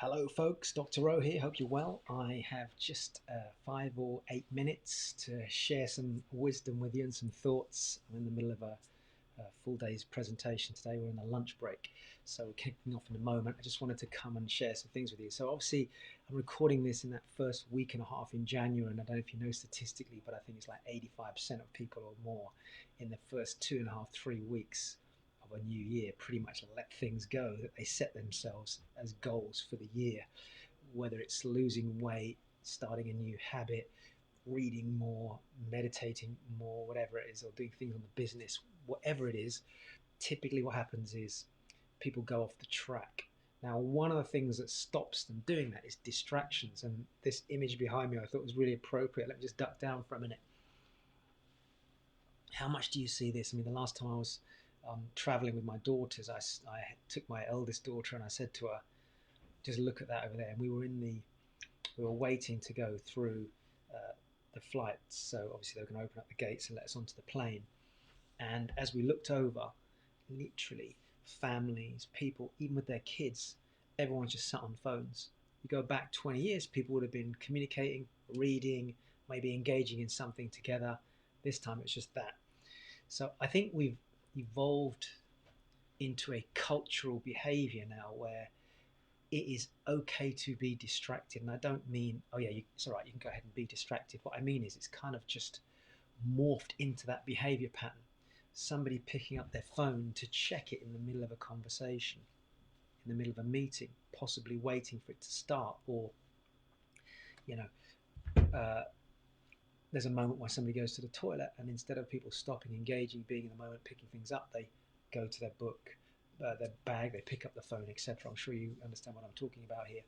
Hello, folks. Dr. Rowe here. Hope you're well. I have just 5 or 8 minutes to share some wisdom with you and some thoughts. I'm in the middle of a full day's presentation today. We're in a lunch break, so we're kicking off in a moment. I just wanted to come and share some things with you. So, obviously, I'm recording this in that first week and a half in January, and I don't know if you know statistically, but I think it's like 85% of people or more in the first 2.5, 3 weeks of a new year pretty much let things go that they set themselves as goals for the year, whether it's losing weight, starting a new habit, reading more, meditating more, whatever it is, or doing things on the business, whatever it is. Typically what happens is people go off the track. Now, one of the things that stops them doing that is distractions, and this image behind me I thought was really appropriate. Let me just duck down for a minute. How much do you see this? I mean, the last time I was traveling with my daughters, I took my eldest daughter and I said to her, just look at that over there. And we were waiting to go through the flights. So obviously they were going to open up the gates and let us onto the plane. And as we looked over, literally families, people, even with their kids, everyone just sat on phones. You go back 20 years, people would have been communicating, reading, maybe engaging in something together. This time it's just that. So I think we've evolved into a cultural behavior now where it is okay to be distracted. And I don't mean, oh yeah, it's all right, you can go ahead and be distracted. What I mean is it's kind of just morphed into that behavior pattern. Somebody picking up their phone to check it in the middle of a conversation, in the middle of a meeting, possibly waiting for it to start, or, you know, there's a moment where somebody goes to the toilet and instead of people stopping, engaging, being in the moment, picking things up, they go to their book, their bag, they pick up the phone, etc. I'm sure you understand what I'm talking about here.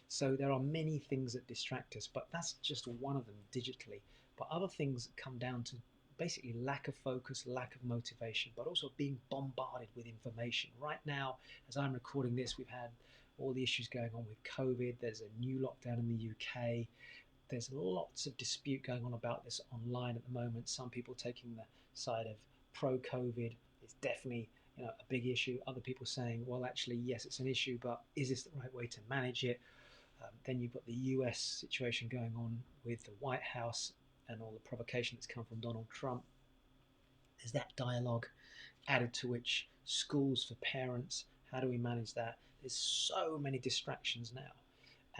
So there are many things that distract us, but that's just one of them digitally. But other things come down to basically lack of focus, lack of motivation, but also being bombarded with information. Right now, as I'm recording this, we've had all the issues going on with COVID. There's a new lockdown in the UK. There's lots of dispute going on about this online at the moment. Some people taking the side of pro-COVID. It's definitely a big issue. Other people saying, well, actually, yes, it's an issue, but is this the right way to manage it? Then you've got the US situation going on with the White House and all the provocation that's come from Donald Trump. There's that dialogue added to which schools for parents. How do we manage that? There's so many distractions now.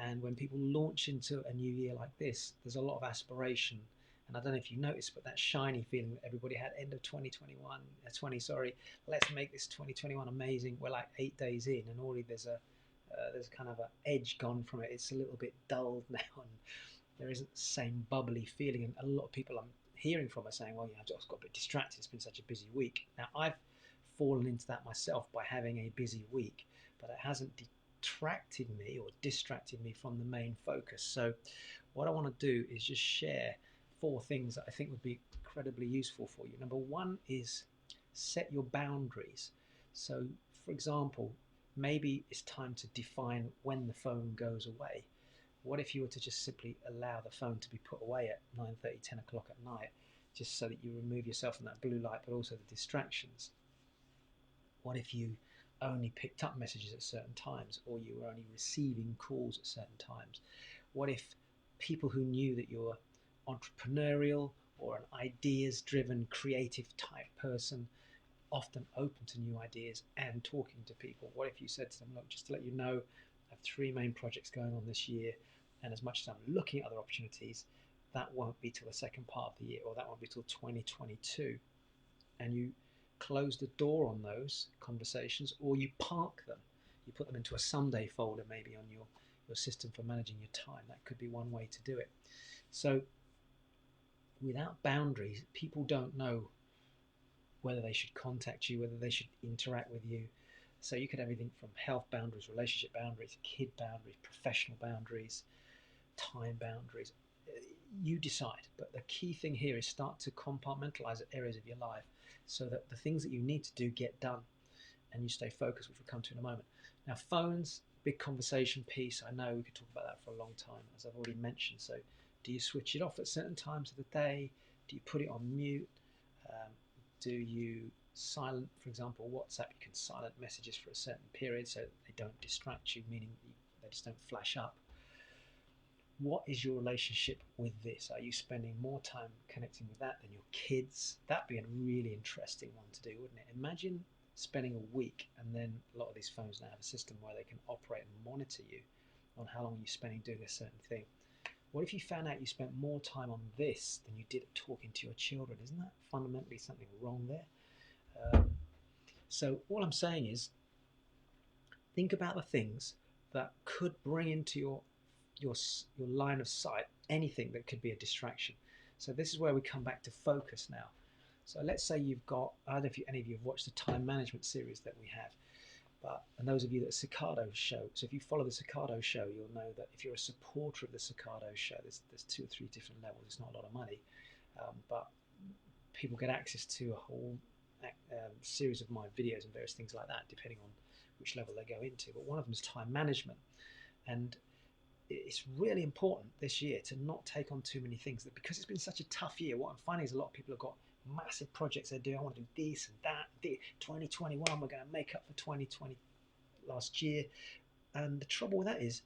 And when people launch into a new year like this, there's a lot of aspiration. And I don't know if you noticed, but that shiny feeling that everybody had end of 2021, let's make this 2021 amazing. We're like 8 days in, and already there's kind of an edge gone from it. It's a little bit dulled now, and there isn't the same bubbly feeling. And a lot of people I'm hearing from are saying, well, I've just got a bit distracted. It's been such a busy week. Now, I've fallen into that myself by having a busy week, but it hasn't detracted me or distracted me from the main focus. So what I want to do is just share 4 things that I think would be incredibly useful for you. Number 1 is set your boundaries. So for example, maybe it's time to define when the phone goes away. What if you were to just simply allow the phone to be put away at 9:30, 10 o'clock at night, just so that you remove yourself from that blue light, but also the distractions? What if you only picked up messages at certain times, or you were only receiving calls at certain times? What if people who knew that you're entrepreneurial or an ideas driven creative type person, often open to new ideas and talking to people, what if you said to them, look, just to let you know, I have 3 main projects going on this year, and as much as I'm looking at other opportunities, that won't be till the second part of the year, or that won't be till 2022. And you close the door on those conversations, or you park them. You put them into a Sunday folder maybe on your system for managing your time. That could be one way to do it. So without boundaries, people don't know whether they should contact you, whether they should interact with you. So you could have everything from health boundaries, relationship boundaries, kid boundaries, professional boundaries, time boundaries. You decide. But the key thing here is start to compartmentalize areas of your life so that the things that you need to do get done and you stay focused, which we'll come to in a moment. Now, phones, big conversation piece. I know we could talk about that for a long time, as I've already mentioned. So do you switch it off at certain times of the day? Do you put it on mute? Do you silent, for example, WhatsApp? You can silent messages for a certain period so they don't distract you, meaning they just don't flash up. What is your relationship with this? Are you spending more time connecting with that than your kids? That'd be a really interesting one to do, wouldn't it? Imagine spending a week, and then a lot of these phones now have a system where they can operate and monitor you on how long you're spending doing a certain thing. What if you found out you spent more time on this than you did talking to your children? Isn't that fundamentally something wrong there? So all I'm saying is, think about the things that could bring into your line of sight anything that could be a distraction. So this is where we come back to focus now. So let's say you've got, I don't know if any of you have watched the time management series that we have, and those of you that Seekardo show, so if you follow the Seekardo show, you'll know that if you're a supporter of the Seekardo show, there's 2 or 3 different levels. It's not a lot of money, but people get access to a whole series of my videos and various things like that, depending on which level they go into. But one of them is time management, and it's really important this year to not take on too many things. That because it's been such a tough year, what I'm finding is a lot of people have got massive projects they're doing. I want to do this and that. 2021, we're going to make up for 2020 last year. And the trouble with that is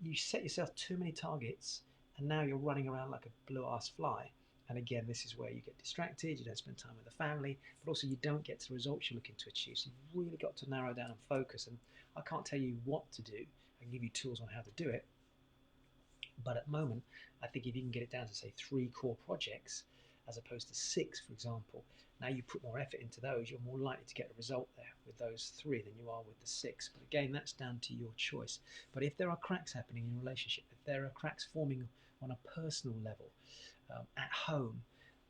you set yourself too many targets, and now you're running around like a blue-ass fly. And again, this is where you get distracted, you don't spend time with the family, but also you don't get to the results you're looking to achieve. So you've really got to narrow down and focus. And I can't tell you what to do. I can give you tools on how to do it. But at the moment, I think if you can get it down to, say, 3 core projects, as opposed to 6, for example, now you put more effort into those, you're more likely to get a result there with those 3 than you are with the 6. But again, that's down to your choice. But if there are cracks happening in your relationship, if there are cracks forming on a personal level, at home,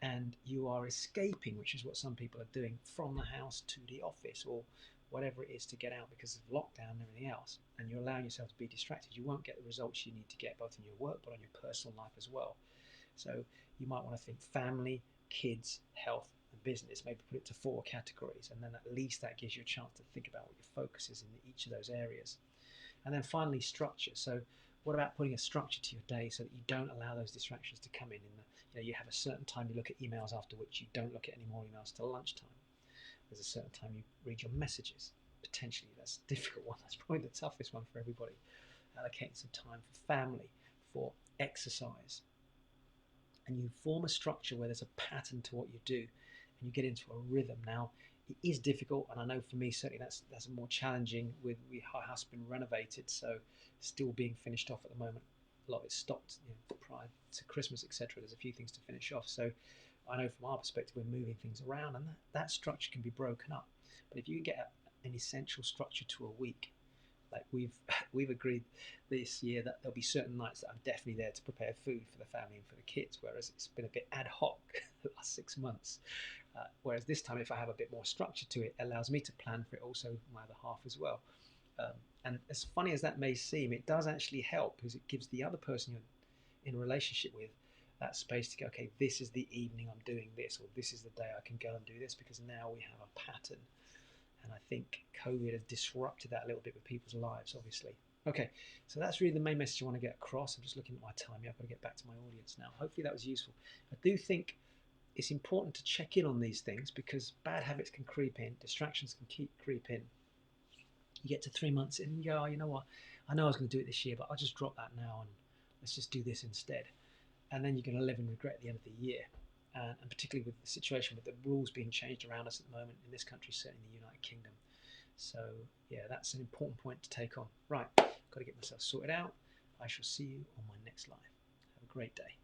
and you are escaping, which is what some people are doing, from the house to the office or whatever it is to get out because of lockdown and everything else, and you're allowing yourself to be distracted, you won't get the results you need to get both in your work but on your personal life as well. So you might want to think family, kids, health and business, maybe put it to 4 categories, and then at least that gives you a chance to think about what your focus is in each of those areas. And then finally, structure. So what about putting a structure to your day so that you don't allow those distractions to come in? You have a certain time you look at emails, after which you don't look at any more emails till lunchtime. There's a certain time you read your messages. Potentially, that's a difficult one. That's probably the toughest one for everybody. Allocating some time for family, for exercise. And you form a structure where there's a pattern to what you do, and you get into a rhythm. Now, it is difficult, and I know for me certainly that's more challenging. With our house being renovated, so still being finished off at the moment. A lot of it stopped prior to Christmas, etc. There's a few things to finish off, so I know from our perspective we're moving things around, and that structure can be broken up. But if you can get an essential structure to a week, like we've agreed this year that there'll be certain nights that I'm definitely there to prepare food for the family and for the kids, whereas it's been a bit ad hoc the last 6 months. Whereas this time, if I have a bit more structure to it, it allows me to plan for it also my other half as well. And as funny as that may seem, it does actually help, because it gives the other person you're in a relationship with that space to go, okay, this is the evening I'm doing this, or this is the day I can go and do this, because now we have a pattern. And I think COVID has disrupted that a little bit with people's lives, obviously. Okay, so that's really the main message I want to get across. I'm just looking at my time. I've got to get back to my audience now. Hopefully that was useful. I do think it's important to check in on these things, because bad habits can creep in, distractions can creep in. You get to 3 months in and you go, oh, you know what, I know I was going to do it this year, but I'll just drop that now and let's just do this instead. And then you're going to live in regret at the end of the year. And particularly with the situation with the rules being changed around us at the moment in this country, certainly in the United Kingdom. So yeah, that's an important point to take on. Right, got to get myself sorted out. I shall see you on my next live. Have a great day.